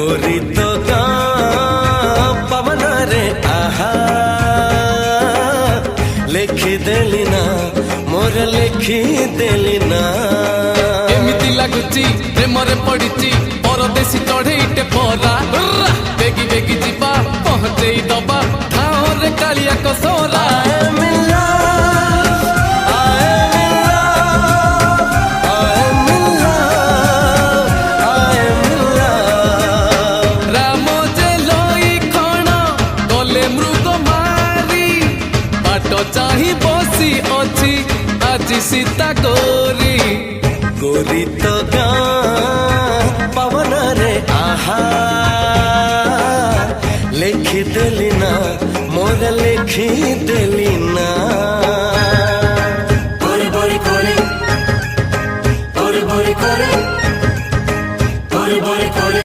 गोरी तो गाँ पवन रे आहा लिखी देली ना मोर लिखी देली ना एमिति लागुची प्रेमरे पड़िची परदेसी चढ़ेईटे परा बेगी बेगी जीवा पहुंचेई दबा ठाओ रे कालिया कसोला चाही बसी अच्छी आज सीता गोरी गोरी तो गाँ पवन रे आहा लिखी देली ना मोर लिखी देली